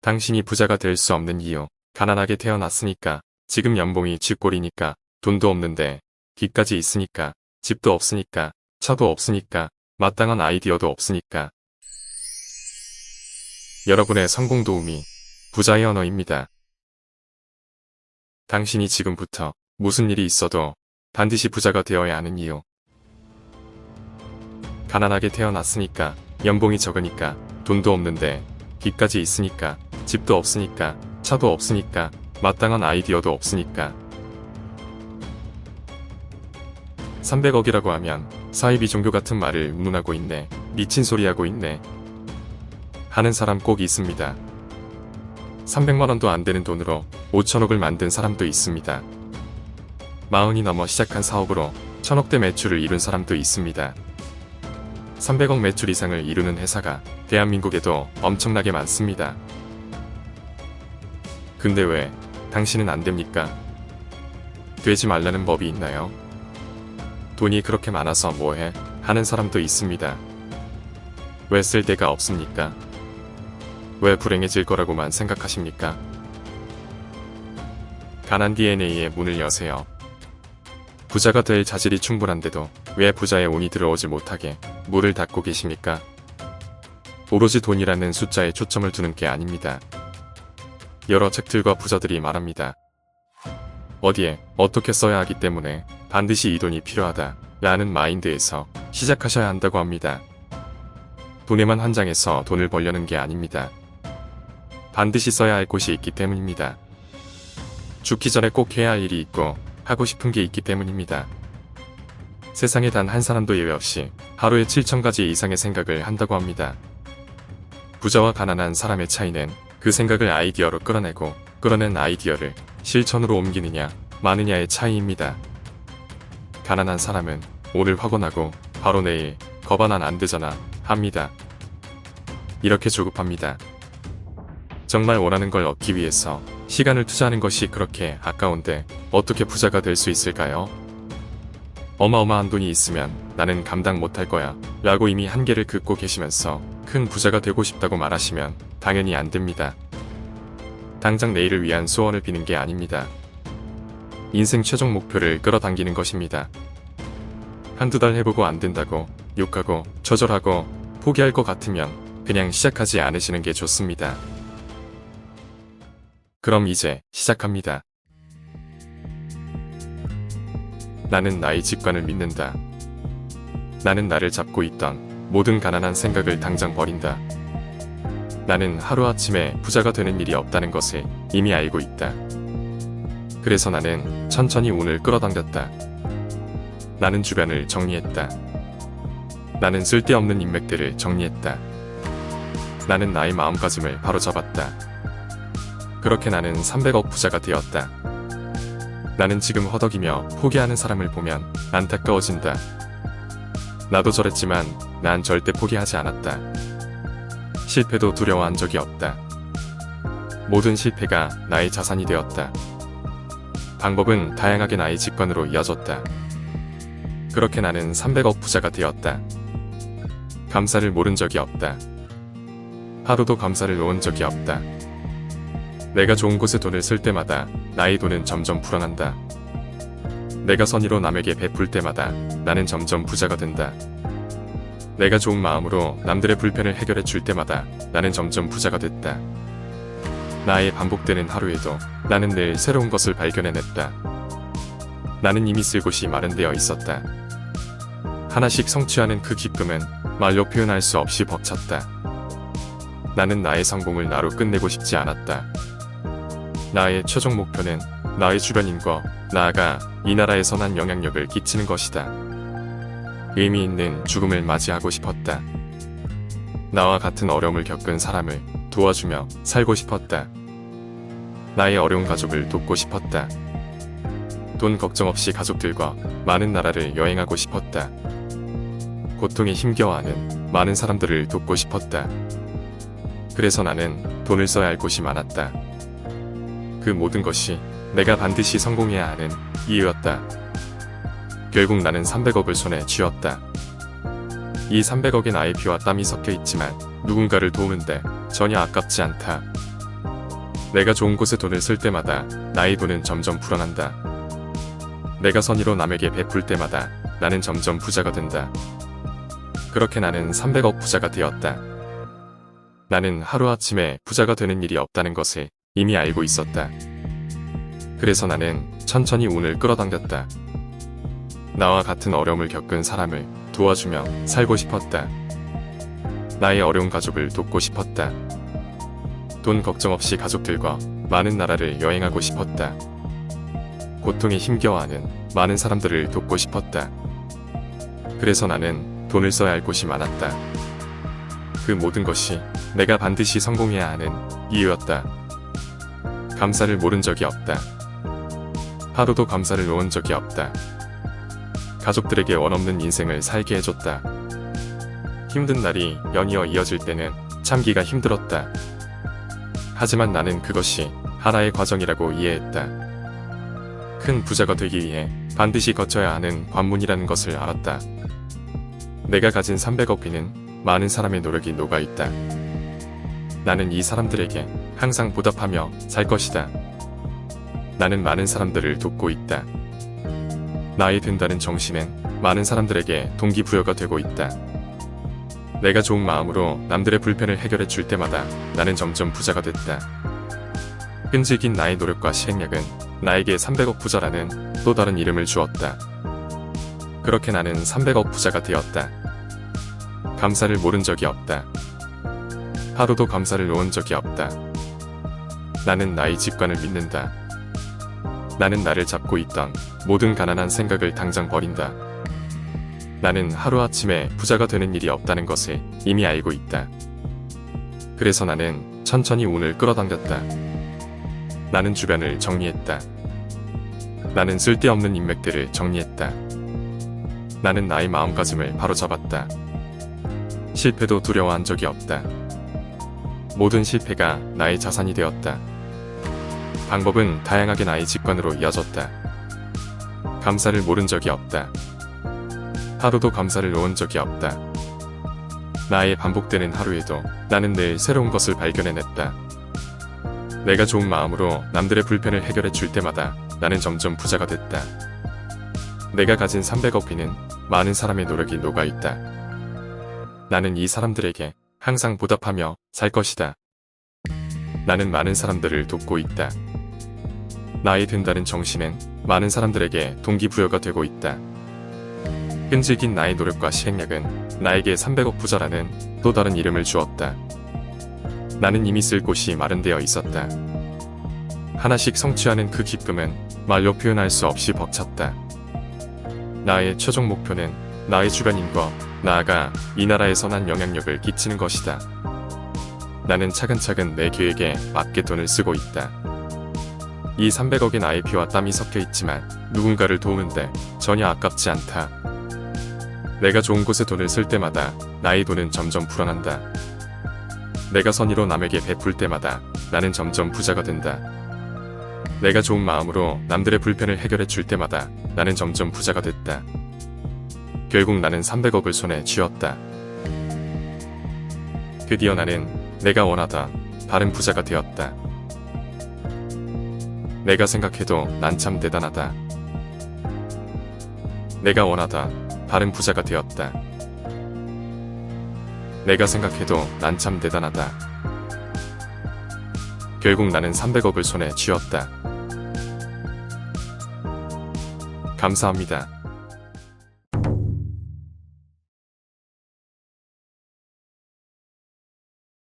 당신이 부자가 될 수 없는 이유. 가난하게 태어났으니까. 지금 연봉이 쥐꼴이니까. 돈도 없는데 빚까지 있으니까. 집도 없으니까. 차도 없으니까. 마땅한 아이디어도 없으니까. 여러분의 성공 도우미. 부자의 언어입니다. 당신이 지금부터 무슨 일이 있어도 반드시 부자가 되어야 하는 이유. 가난하게 태어났으니까. 연봉이 적으니까. 돈도 없는데 빚까지 있으니까. 집도 없으니까. 차도 없으니까. 마땅한 아이디어도 없으니까. 300억이라고 하면 사이비 종교 같은 말을 운운하고 있네. 미친 소리 하고 있네. 하는 사람 꼭 있습니다. 300만원도 안 되는 돈으로 5천억을 만든 사람도 있습니다. 40이 넘어 시작한 사업으로 1000억대 매출을 이룬 사람도 있습니다. 300억 매출 이상을 이루는 회사가 대한민국에도 엄청나게 많습니다. 근데 왜 당신은 안 됩니까? 되지 말라는 법이 있나요? 돈이 그렇게 많아서 뭐해? 하는 사람도 있습니다. 왜 쓸 데가 없습니까? 왜 불행해질 거라고만 생각하십니까? 가난 DNA의 문을 여세요. 부자가 될 자질이 충분한데도 왜 부자의 운이 들어오지 못하게 문을 닫고 계십니까? 오로지 돈이라는 숫자에 초점을 두는 게 아닙니다. 여러 책들과 부자들이 말합니다. 어디에 어떻게 써야 하기 때문에 반드시 이 돈이 필요하다 라는 마인드에서 시작하셔야 한다고 합니다. 돈에만 환장해서 돈을 벌려는 게 아닙니다. 반드시 써야 할 곳이 있기 때문입니다. 죽기 전에 꼭 해야 할 일이 있고 하고 싶은 게 있기 때문입니다. 세상에 단 한 사람도 예외 없이 하루에 7,000가지 이상의 생각을 한다고 합니다. 부자와 가난한 사람의 차이는 그 생각을 아이디어로 끌어내고 끌어낸 아이디어를 실천으로 옮기느냐 마느냐의 차이입니다. 가난한 사람은 오늘 확언하고 바로 내일 거반한 안 되잖아 합니다. 이렇게 조급합니다. 정말 원하는 걸 얻기 위해서 시간을 투자하는 것이 그렇게 아까운데 어떻게 부자가 될 수 있을까요? 어마어마한 돈이 있으면 나는 감당 못할 거야 라고 이미 한계를 긋고 계시면서 큰 부자가 되고 싶다고 말하시면 당연히 안 됩니다. 당장 내일을 위한 소원을 비는 게 아닙니다. 인생 최종 목표를 끌어당기는 것입니다. 한두 달 해보고 안 된다고 욕하고 좌절하고 포기할 것 같으면 그냥 시작하지 않으시는 게 좋습니다. 그럼 이제 시작합니다. 나는 나의 직관을 믿는다. 나는 나를 잡고 있던 모든 가난한 생각을 당장 버린다. 나는 하루아침에 부자가 되는 일이 없다는 것을 이미 알고 있다. 그래서 나는 천천히 운을 끌어당겼다. 나는 주변을 정리했다. 나는 쓸데없는 인맥들을 정리했다. 나는 나의 마음가짐을 바로잡았다. 그렇게 나는 300억 부자가 되었다. 나는 지금 허덕이며 포기하는 사람을 보면 안타까워진다. 나도 저랬지만 난 절대 포기하지 않았다. 실패도 두려워한 적이 없다. 모든 실패가 나의 자산이 되었다. 방법은 다양하게 나의 직관으로 이어졌다. 그렇게 나는 300억 부자가 되었다. 감사를 모른 적이 없다. 하루도 감사를 놓은 적이 없다. 내가 좋은 곳에 돈을 쓸 때마다 나의 돈은 점점 불어난다. 내가 선의로 남에게 베풀 때마다 나는 점점 부자가 된다. 내가 좋은 마음으로 남들의 불편을 해결해 줄 때마다 나는 점점 부자가 됐다. 나의 반복되는 하루에도 나는 늘 새로운 것을 발견해냈다. 나는 이미 쓸 곳이 마련되어 있었다. 하나씩 성취하는 그 기쁨은 말로 표현할 수 없이 벅찼다. 나는 나의 성공을 나로 끝내고 싶지 않았다. 나의 최종 목표는 나의 주변인과 나아가 이 나라에서 난 영향력을 끼치는 것이다. 의미 있는 죽음을 맞이하고 싶었다. 나와 같은 어려움을 겪은 사람을 도와주며 살고 싶었다. 나의 어려운 가족을 돕고 싶었다. 돈 걱정 없이 가족들과 많은 나라를 여행하고 싶었다. 고통에 힘겨워하는 많은 사람들을 돕고 싶었다. 그래서 나는 돈을 써야 할 곳이 많았다. 그 모든 것이 내가 반드시 성공해야 하는 이유였다. 결국 나는 300억을 손에 쥐었다. 이 300억에 나의 피와 땀이 섞여 있지만 누군가를 도우는데 전혀 아깝지 않다. 내가 좋은 곳에 돈을 쓸 때마다 나의 돈은 점점 불어난다. 내가 선의로 남에게 베풀 때마다 나는 점점 부자가 된다. 그렇게 나는 300억 부자가 되었다. 나는 하루아침에 부자가 되는 일이 없다는 것을 이미 알고 있었다. 그래서 나는 천천히 운을 끌어당겼다. 나와 같은 어려움을 겪은 사람을 도와주며 살고 싶었다. 나의 어려운 가족을 돕고 싶었다. 돈 걱정 없이 가족들과 많은 나라를 여행하고 싶었다. 고통에 힘겨워하는 많은 사람들을 돕고 싶었다. 그래서 나는 돈을 써야 할 곳이 많았다. 그 모든 것이 내가 반드시 성공해야 하는 이유였다. 감사를 모른 적이 없다. 하루도 감사를 놓은 적이 없다. 가족들에게 원없는 인생을 살게 해줬다. 힘든 날이 연이어 이어질 때는 참기가 힘들었다. 하지만 나는 그것이 하나의 과정이라고 이해했다. 큰 부자가 되기 위해 반드시 거쳐야 하는 관문이라는 것을 알았다. 내가 가진 300억 비는 많은 사람의 노력이 녹아있다. 나는 이 사람들에게 항상 보답하며 살 것이다. 나는 많은 사람들을 돕고 있다. 나의 된다는 정신은 많은 사람들에게 동기부여가 되고 있다. 내가 좋은 마음으로 남들의 불편을 해결해 줄 때마다 나는 점점 부자가 됐다. 끈질긴 나의 노력과 실행력은 나에게 300억 부자라는 또 다른 이름을 주었다. 그렇게 나는 300억 부자가 되었다. 감사를 모른 적이 없다. 하루도 감사를 놓은 적이 없다. 나는 나의 직관을 믿는다. 나는 나를 잡고 있던 모든 가난한 생각을 당장 버린다. 나는 하루아침에 부자가 되는 일이 없다는 것을 이미 알고 있다. 그래서 나는 천천히 운을 끌어당겼다. 나는 주변을 정리했다. 나는 쓸데없는 인맥들을 정리했다. 나는 나의 마음가짐을 바로잡았다. 실패도 두려워한 적이 없다. 모든 실패가 나의 자산이 되었다. 방법은 다양하게 나의 직관으로 이어졌다. 감사를 모른 적이 없다. 하루도 감사를 놓은 적이 없다. 나의 반복되는 하루에도 나는 늘 새로운 것을 발견해냈다. 내가 좋은 마음으로 남들의 불편을 해결해 줄 때마다 나는 점점 부자가 됐다. 내가 가진 300억 비는 많은 사람의 노력이 녹아있다. 나는 이 사람들에게 항상 보답하며 살 것이다. 나는 많은 사람들을 돕고 있다. 나의 된다는 정신은 많은 사람들에게 동기부여가 되고 있다. 끈질긴 나의 노력과 실행력은 나에게 300억 부자라는 또 다른 이름을 주었다. 나는 이미 쓸 곳이 마련되어 있었다. 하나씩 성취하는 그 기쁨은 말로 표현할 수 없이 벅찼다. 나의 최종 목표는 나의 주변인과 나아가 이 나라에 선한 영향력을 끼치는 것이다. 나는 차근차근 내 계획에 맞게 돈을 쓰고 있다. 이 300억의 나의 피와 땀이 섞여 있지만 누군가를 도우는데 전혀 아깝지 않다. 내가 좋은 곳에 돈을 쓸 때마다 나의 돈은 점점 불어난다. 내가 선의로 남에게 베풀 때마다 나는 점점 부자가 된다. 내가 좋은 마음으로 남들의 불편을 해결해 줄 때마다 나는 점점 부자가 됐다. 결국 나는 300억을 손에 쥐었다. 드디어 나는 내가 원하던 다른 부자가 되었다. 내가 생각해도 난 참 대단하다. 내가 원하던 다른 부자가 되었다. 내가 생각해도 난 참 대단하다. 결국 나는 300억을 손에 쥐었다. 감사합니다.